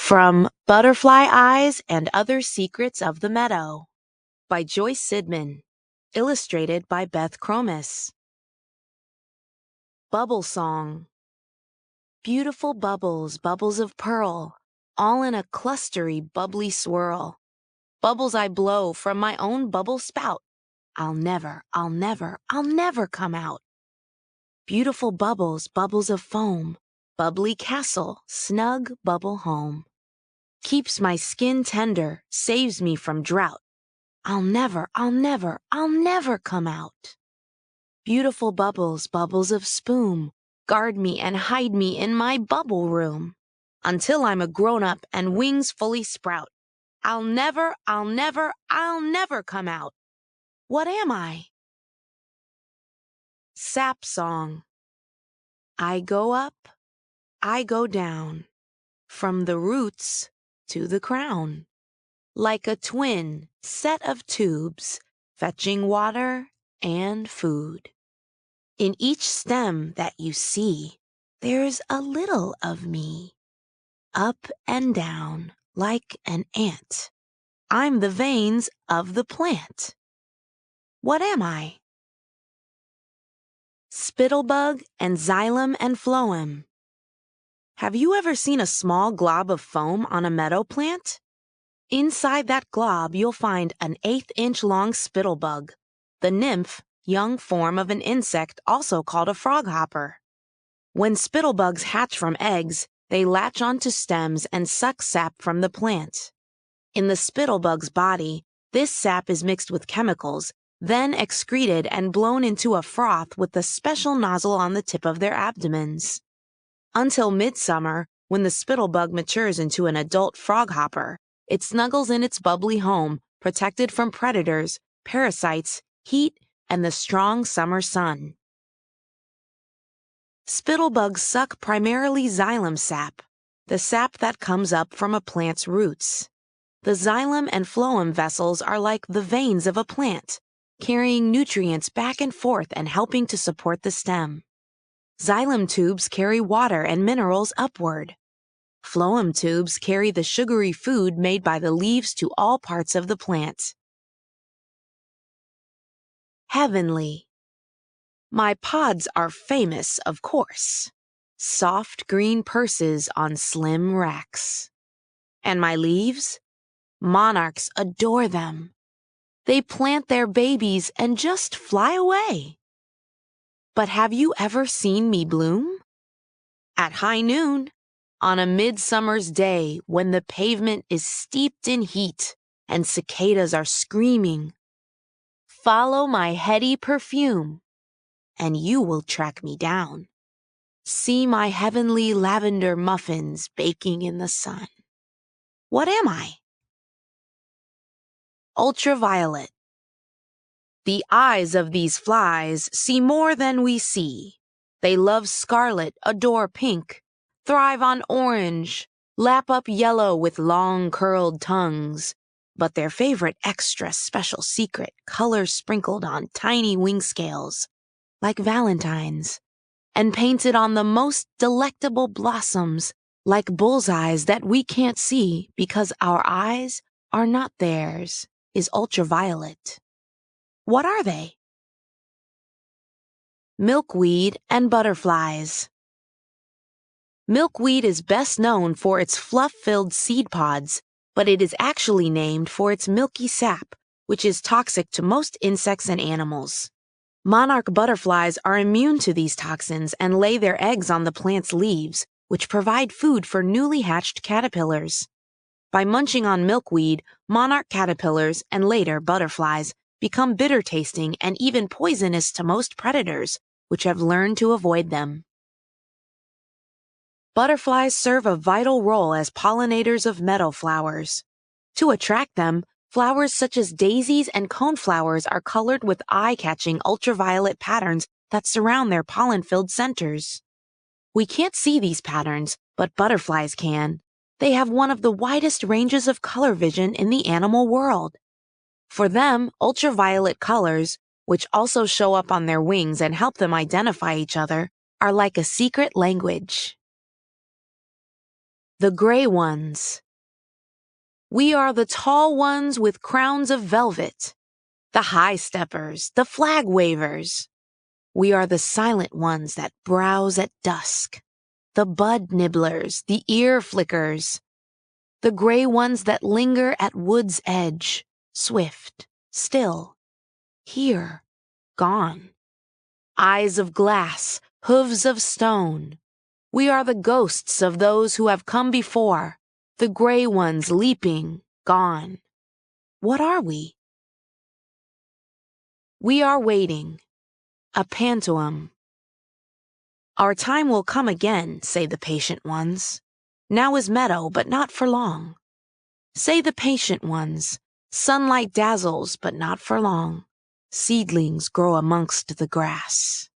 From Butterfly Eyes and Other Secrets of the Meadow by Joyce Sidman, illustrated by Beth Cromis. Bubble Song. Beautiful bubbles, bubbles of pearl, all in a clustery, bubbly swirl. Bubbles I blow from my own bubble spout. I'll never come out. Beautiful bubbles, bubbles of foam, bubbly castle, snug bubble home. Keeps my skin tender, saves me from drought. I'll never come out. Beautiful bubbles, bubbles of spume, guard me and hide me in my bubble room. Until I'm a grown-up and wings fully sprout. I'll never come out. What am I? Sap Song. I go up, I go down, from the roots to the crown. Like a twin set of tubes, fetching water and food. In each stem that you see, there's a little of me. Up and down like an ant. I'm the veins of the plant. What am I? Spittlebug and xylem and phloem. Have you ever seen a small glob of foam on a meadow plant? Inside that glob, you'll find an 1/8-inch long spittlebug, the nymph, young form of an insect also called a froghopper. When spittlebugs hatch from eggs, they latch onto stems and suck sap from the plant. In the spittlebug's body, this sap is mixed with chemicals, then excreted and blown into a froth with a special nozzle on the tip of their abdomens. Until midsummer, when the spittlebug matures into an adult froghopper, it snuggles in its bubbly home, protected from predators, parasites, heat, and the strong summer sun. Spittlebugs suck primarily xylem sap, the sap that comes up from a plant's roots. The xylem and phloem vessels are like the veins of a plant, carrying nutrients back and forth and helping to support the stem. Xylem tubes carry water and minerals upward. Phloem tubes carry the sugary food made by the leaves to all parts of the plant. Heavenly. My pods are famous, of course. Soft green purses on slim racks. And my leaves? Monarchs adore them. They plant their babies and just fly away. But have you ever seen me bloom? At high noon. On a midsummer's day when the pavement is steeped in heat and cicadas are screaming. Follow my heady perfume, and you will track me down. See my heavenly lavender muffins baking in the sun. What am I? Ultraviolet. The eyes of these flies see more than we see. They love scarlet, adore pink, thrive on orange, lap up yellow with long curled tongues, but their favorite extra special secret, colors sprinkled on tiny wing scales, like valentines, and painted on the most delectable blossoms, like bullseyes that we can't see because our eyes are not theirs, is ultraviolet. What are they? Milkweed and butterflies. Milkweed is best known for its fluff-filled seed pods, but it is actually named for its milky sap, which is toxic to most insects and animals. Monarch butterflies are immune to these toxins and lay their eggs on the plant's leaves, which provide food for newly hatched caterpillars. By munching on milkweed, monarch caterpillars and later butterflies become bitter-tasting and even poisonous to most predators, which have learned to avoid them. Butterflies serve a vital role as pollinators of meadow flowers. To attract them, flowers such as daisies and coneflowers are colored with eye-catching ultraviolet patterns that surround their pollen-filled centers. We can't see these patterns, but butterflies can. They have one of the widest ranges of color vision in the animal world. For them, ultraviolet colors, which also show up on their wings and help them identify each other, are like a secret language. the gray ones. We are the tall ones with crowns of velvet, the high steppers, the flag wavers. We are the silent ones that browse at dusk, the bud nibblers, the ear flickers, the gray ones that linger at wood's edge, swift, still, here, gone. Eyes of glass, hooves of stone. We are the ghosts of those who have come before, the gray ones leaping, gone. What are we? We are waiting, a pantoum. Our time will come again, say the patient ones. Now is meadow, but not for long. Say the patient ones, sunlight dazzles, but not for long. Seedlings grow amongst the grass.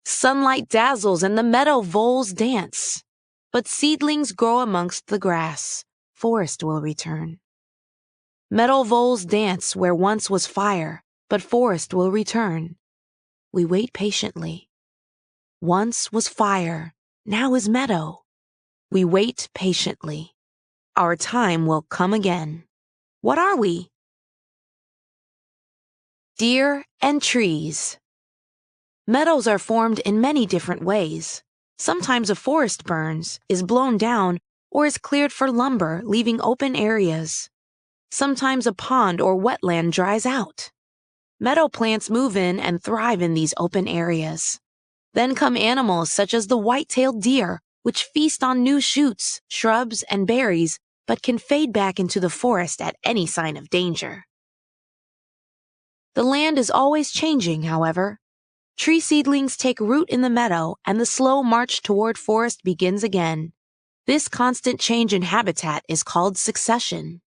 Sunlight dazzles and the meadow voles dance. But seedlings grow amongst the grass. Forest will return. Meadow voles dance where once was fire, but forest will return. We wait patiently. Once was fire, now is meadow. We wait patiently. Our time will come again. What are we? Deer and trees. Meadows are formed in many different ways. Sometimes a forest burns, is blown down, or is cleared for lumber, leaving open areas. Sometimes a pond or wetland dries out. Meadow plants move in and thrive in these open areas. Then come animals such as the white-tailed deer, which feast on new shoots, shrubs, and berries, but can fade back into the forest at any sign of danger. The land is always changing, however. Tree seedlings take root in the meadow, and the slow march toward forest begins again. This constant change in habitat is called succession.